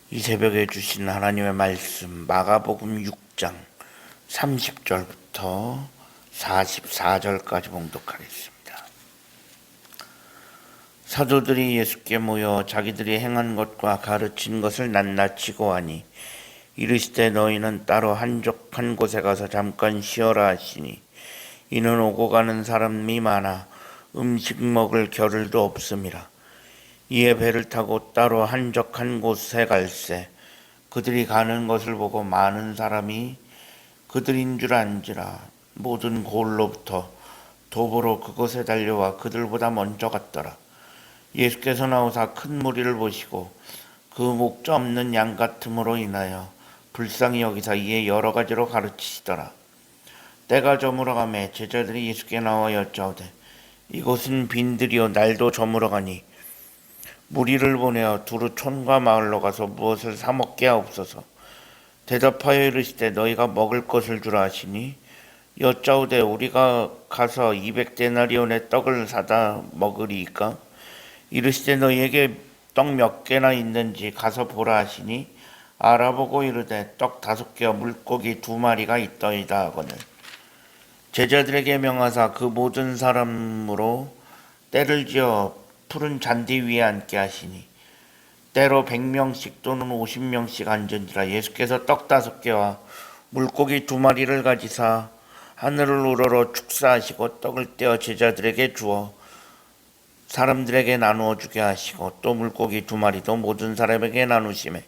이 새벽에 주신 하나님의 말씀 마가복음 6장 30절부터 44절까지 봉독하겠습니다. 사도들이 예수께 모여 자기들이 행한 것과 가르친 것을 낱낱이 고하니 이르시되 너희는 따로 한적한 곳에 가서 잠깐 쉬어라 하시니 이는 오고 가는 사람이 많아 음식 먹을 겨를도 없음이라. 이에 배를 타고 따로 한적한 곳에 갈새 그들이 가는 것을 보고 많은 사람이 그들인 줄 안지라. 모든 고을로부터 도보로 그곳에 달려와 그들보다 먼저 갔더라. 예수께서 나오사 큰 무리를 보시고 그 목자 없는 양 같음으로 인하여 불쌍히 여기사 이에 여러 가지로 가르치시더라. 때가 저물어가매 제자들이 예수께 나와 여짜오되 이곳은 빈들이요 날도 저물어가니 무리를 보내어 두루 촌과 마을로 가서 무엇을 사 먹게 하옵소서. 대답하여 이르시되 너희가 먹을 것을 주라 하시니 여짜오되 우리가 가서 200데나리온의 떡을 사다 먹으리이까. 이르시되 너희에게 떡 몇 개나 있는지 가서 보라 하시니 알아보고 이르되 떡 5개와 물고기 2마리가 있더이다 하거늘 제자들에게 명하사 그 모든 사람으로 때를 지어 푸른 잔디 위에 앉게 하시니 때로 100명씩 또는 50명씩 앉은지라. 예수께서 떡 5개와 물고기 2마리를 가지사 하늘을 우러러 축사하시고 떡을 떼어 제자들에게 주어 사람들에게 나누어 주게 하시고 또 물고기 2마리도 모든 사람에게 나누시매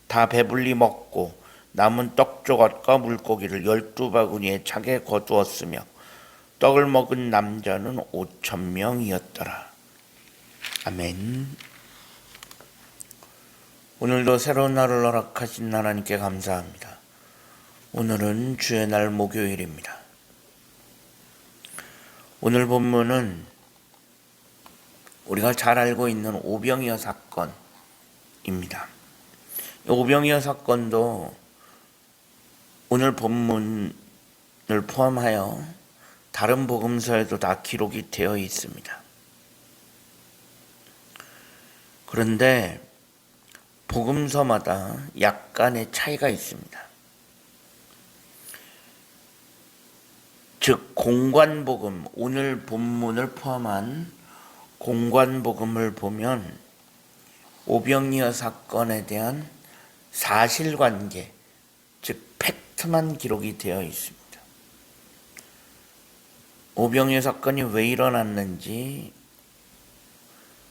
다 배불리 먹고 남은 떡 조각과 물고기를 12바구니에 차게 거두었으며 떡을 먹은 남자는 5,000명이었더라. 아멘. 오늘도 새로운 날을 허락하신 하나님께 감사합니다. 오늘은 주의 날 목요일입니다. 오늘 본문은 우리가 잘 알고 있는 오병이어 사건입니다. 오병이어 사건도 오늘 본문을 포함하여 다른 복음서에도 다 기록이 되어 있습니다. 그런데 복음서마다 약간의 차이가 있습니다. 즉 공관복음, 오늘 본문을 포함한 공관복음을 보면 오병이어 사건에 대한 사실관계, 즉 팩트만 기록이 되어 있습니다. 오병이어 사건이 왜 일어났는지,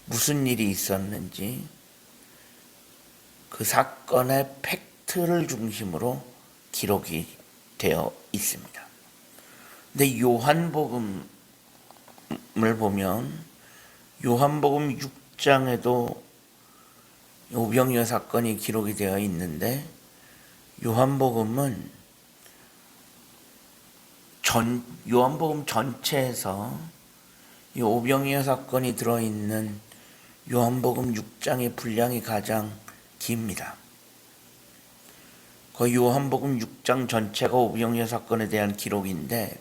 무슨 일이 있었는지 그 사건의 팩트를 중심으로 기록이 되어 있습니다. 근데 요한복음을 보면 요한복음 6장에도 오병이어 사건이 기록이 되어 있는데 요한복음 전체에서 이 오병이어 사건이 들어있는 요한복음 6장의 분량이 가장 깁니다. 거의 요한복음 6장 전체가 오병이어 사건에 대한 기록인데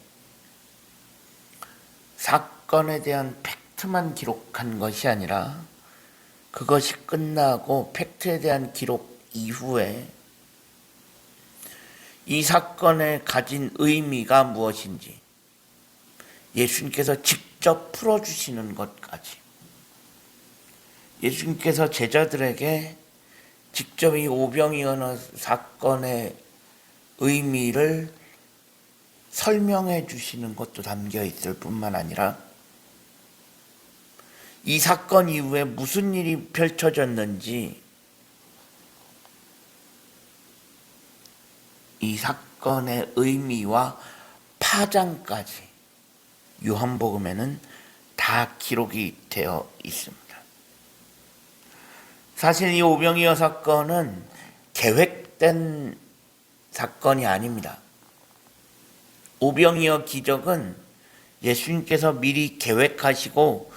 사건에 대한 팩트만 기록한 것이 아니라 그것이 끝나고 팩트에 대한 기록 이후에 이 사건에 가진 의미가 무엇인지 예수님께서 직접 풀어주시는 것까지 예수님께서 제자들에게 직접 이 오병이어 사건의 의미를 설명해 주시는 것도 담겨 있을 뿐만 아니라 이 사건 이후에 무슨 일이 펼쳐졌는지 이 사건의 의미와 파장까지 요한복음에는 다 기록이 되어 있습니다. 사실 이 오병이어 사건은 계획된 사건이 아닙니다. 오병이어 기적은 예수님께서 미리 계획하시고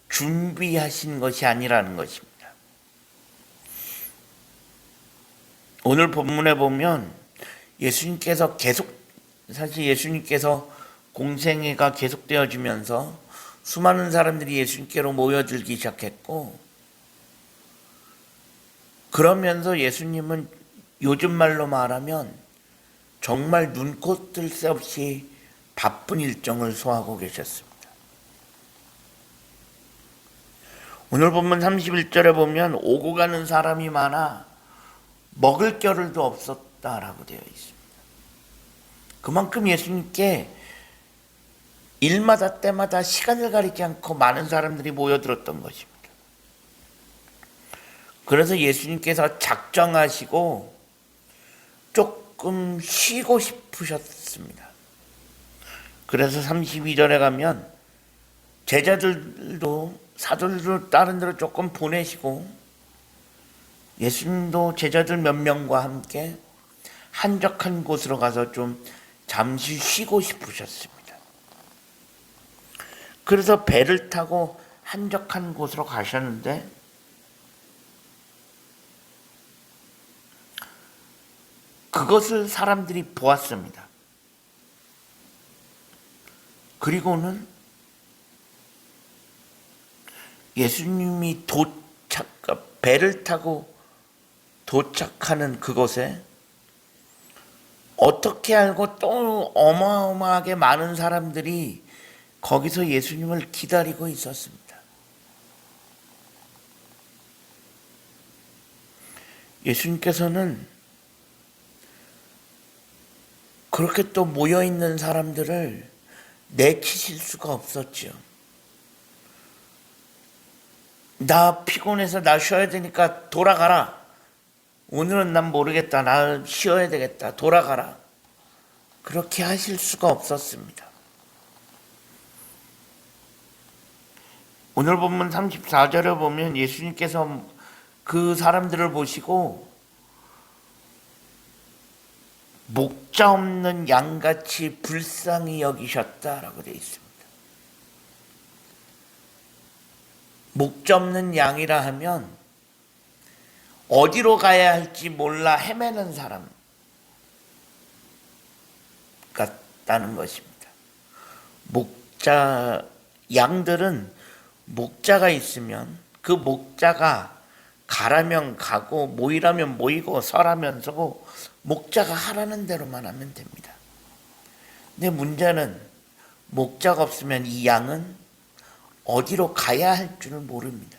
준비하신 것이 아니라는 것입니다. 오늘 본문에 보면 예수님께서 사실 예수님께서 공생애가 계속되어지면서 수많은 사람들이 예수님께로 모여들기 시작했고 그러면서 예수님은 요즘 말로 말하면 정말 눈코 뜰 새 없이 바쁜 일정을 소화하고 계셨습니다. 오늘 본문 31절에 보면 오고 가는 사람이 많아 먹을 겨를도 없었다라고 되어 있습니다. 그만큼 예수님께 일마다 때마다 시간을 가리지 않고 많은 사람들이 모여들었던 것입니다. 그래서 예수님께서 작정하시고 조금 쉬고 싶으셨습니다. 그래서 32절에 가면 제자들도 사도들도 다른 데로 조금 보내시고 예수님도 제자들 몇 명과 함께 한적한 곳으로 가서 좀 잠시 쉬고 싶으셨습니다. 그래서 배를 타고 한적한 곳으로 가셨는데 그것을 사람들이 보았습니다. 그리고는 예수님이 배를 타고 도착하는 그곳에 어떻게 알고 또 어마어마하게 많은 사람들이 거기서 예수님을 기다리고 있었습니다. 예수님께서는 그렇게 또 모여있는 사람들을 내치실 수가 없었죠. 나 피곤해서 나 쉬어야 되니까 돌아가라. 오늘은 난 모르겠다. 나 쉬어야 되겠다. 돌아가라. 그렇게 하실 수가 없었습니다. 오늘 본문 34절에 보면 예수님께서 그 사람들을 보시고 목자 없는 양같이 불쌍히 여기셨다라고 되어 있습니다. 목자 없는 양이라 하면 어디로 가야 할지 몰라 헤매는 사람 같다는 것입니다. 양들은 목자가 있으면 그 목자가 가라면 가고 모이라면 모이고 서라면 서고 목자가 하라는 대로만 하면 됩니다. 근데 문제는 목자가 없으면 이 양은 어디로 가야 할 줄 모릅니다.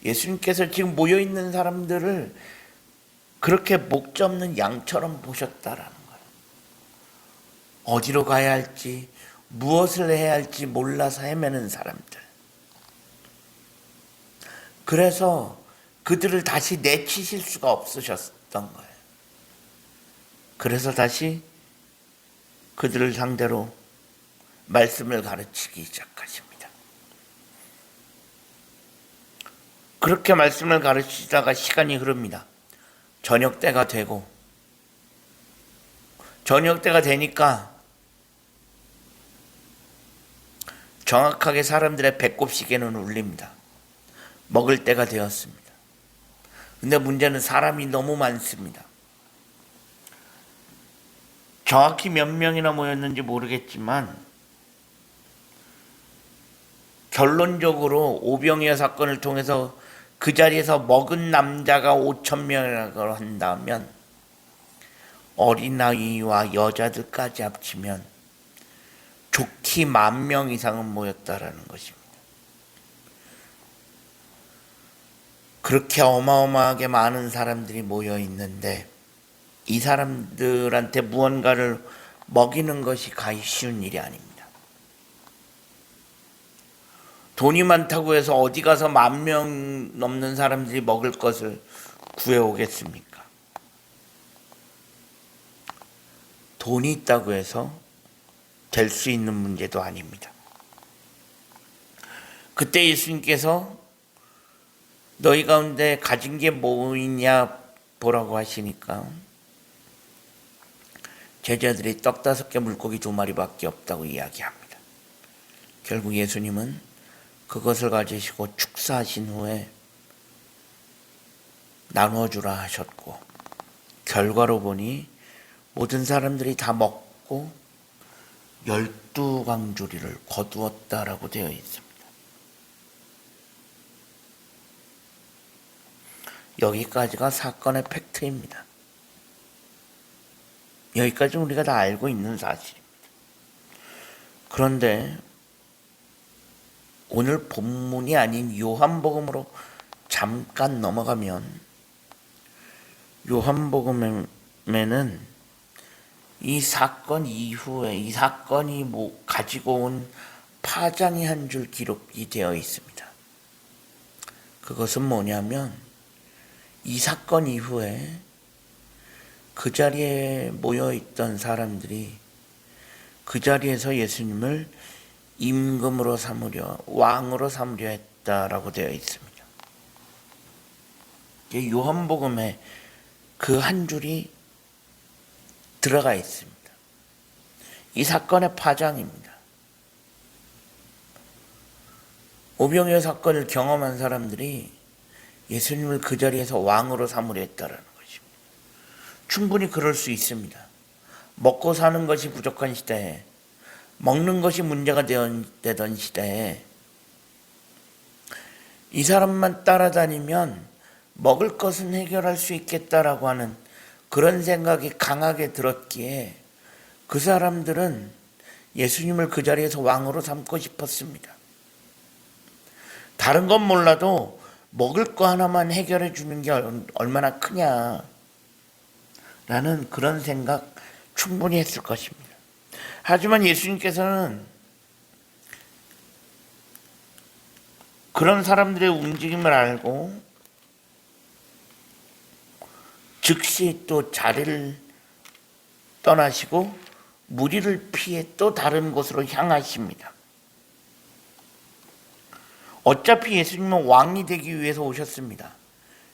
예수님께서 지금 모여있는 사람들을 그렇게 목자 없는 양처럼 보셨다라는 거예요. 어디로 가야 할지 무엇을 해야 할지 몰라서 헤매는 사람들. 그래서 그들을 다시 내치실 수가 없으셨던 거예요. 그래서 다시 그들을 상대로 말씀을 가르치기 시작하십니다. 그렇게 말씀을 가르치다가 시간이 흐릅니다. 저녁 때가 되고 저녁 때가 되니까 정확하게 사람들의 배꼽 시계는 울립니다. 먹을 때가 되었습니다. 근데 문제는 사람이 너무 많습니다. 정확히 몇 명이나 모였는지 모르겠지만 결론적으로 오병이어 사건을 통해서 그 자리에서 먹은 남자가 5,000명이라고 한다면 어린아이와 여자들까지 합치면 좋기 10,000명 이상은 모였다라는 것입니다. 그렇게 어마어마하게 많은 사람들이 모여 있는데 이 사람들한테 무언가를 먹이는 것이 가히 쉬운 일이 아닙니다. 돈이 많다고 해서 어디 가서 10,000명 넘는 사람들이 먹을 것을 구해오겠습니까? 돈이 있다고 해서 될 수 있는 문제도 아닙니다. 그때 예수님께서 너희 가운데 가진 게 뭐 있냐 보라고 하시니까 제자들이 떡 5개 물고기 2마리밖에 없다고 이야기합니다. 결국 예수님은 그것을 가지시고 축사하신 후에 나눠주라 하셨고 결과로 보니 모든 사람들이 다 먹고 12광주리를 거두었다라고 되어 있습니다. 여기까지가 사건의 팩트입니다. 여기까지 우리가 다 알고 있는 사실입니다. 그런데 오늘 본문이 아닌 요한복음으로 잠깐 넘어가면, 요한복음에는 이 사건 이후에 이 사건이 가지고 온 파장이 한 줄 기록이 되어 있습니다. 그것은 뭐냐면, 이 사건 이후에 그 자리에 모여있던 사람들이 그 자리에서 예수님을 임금으로 삼으려, 왕으로 삼으려 했다라고 되어 있습니다. 요한복음에 그 한 줄이 들어가 있습니다. 이 사건의 파장입니다. 오병이어 사건을 경험한 사람들이 예수님을 그 자리에서 왕으로 삼으려 했다라는 것입니다. 충분히 그럴 수 있습니다. 먹고 사는 것이 부족한 시대에, 먹는 것이 문제가 되던 시대에 이 사람만 따라다니면 먹을 것은 해결할 수 있겠다라고 하는 그런 생각이 강하게 들었기에 그 사람들은 예수님을 그 자리에서 왕으로 삼고 싶었습니다. 다른 건 몰라도 먹을 거 하나만 해결해 주는 게 얼마나 크냐 라는 그런 생각 충분히 했을 것입니다. 하지만 예수님께서는 그런 사람들의 움직임을 알고 즉시 또 자리를 떠나시고 무리를 피해 또 다른 곳으로 향하십니다. 어차피 예수님은 왕이 되기 위해서 오셨습니다.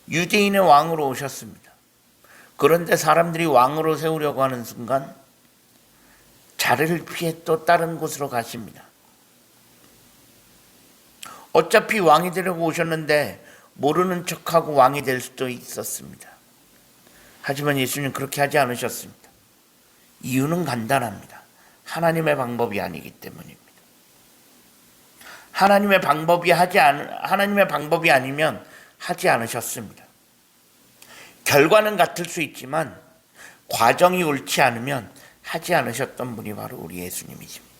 유대인의 왕으로 오셨습니다. 그런데 사람들이 왕으로 세우려고 하는 순간 자리를 피해 또 다른 곳으로 가십니다. 어차피 왕이 되려고 오셨는데 모르는 척하고 왕이 될 수도 있었습니다. 하지만 예수님은 그렇게 하지 않으셨습니다. 이유는 간단합니다. 하나님의 방법이 아니기 때문입니다. 하나님의 방법이 아니면 하지 않으셨습니다. 결과는 같을 수 있지만 과정이 옳지 않으면 하지 않으셨던 분이 바로 우리 예수님이십니다.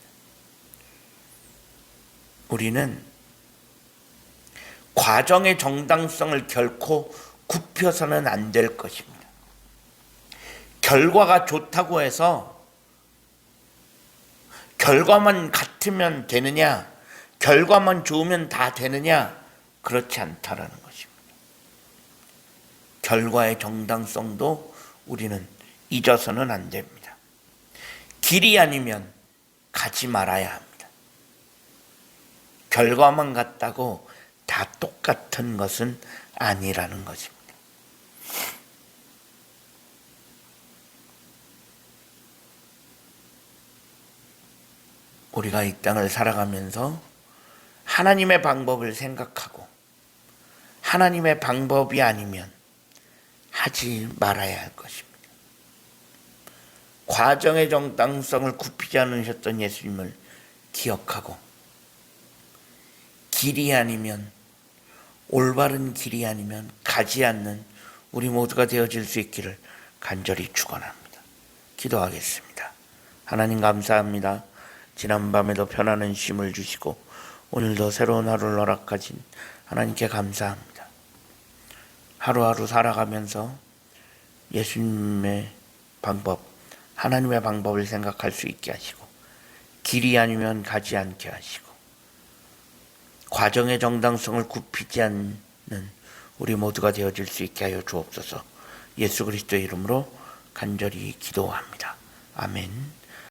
우리는 과정의 정당성을 결코 굽혀서는 안 될 것입니다. 결과가 좋다고 해서 결과만 같으면 되느냐, 결과만 좋으면 다 되느냐, 그렇지 않다라는 것입니다. 결과의 정당성도 우리는 잊어서는 안 됩니다. 길이 아니면 가지 말아야 합니다. 결과만 같다고 다 똑같은 것은 아니라는 것입니다. 우리가 이 땅을 살아가면서 하나님의 방법을 생각하고 하나님의 방법이 아니면 하지 말아야 할 것입니다. 과정의 정당성을 굽히지 않으셨던 예수님을 기억하고 길이 아니면, 올바른 길이 아니면 가지 않는 우리 모두가 되어질 수 있기를 간절히 축원합니다. 기도하겠습니다. 하나님 감사합니다. 지난밤에도 편안한 쉼을 주시고 오늘도 새로운 하루를 허락하신 하나님께 감사합니다. 하루하루 살아가면서 예수님의 방법, 하나님의 방법을 생각할 수 있게 하시고 길이 아니면 가지 않게 하시고 과정의 정당성을 굽히지 않는 우리 모두가 되어질 수 있게 하여 주옵소서. 예수 그리스도의 이름으로 간절히 기도합니다. 아멘.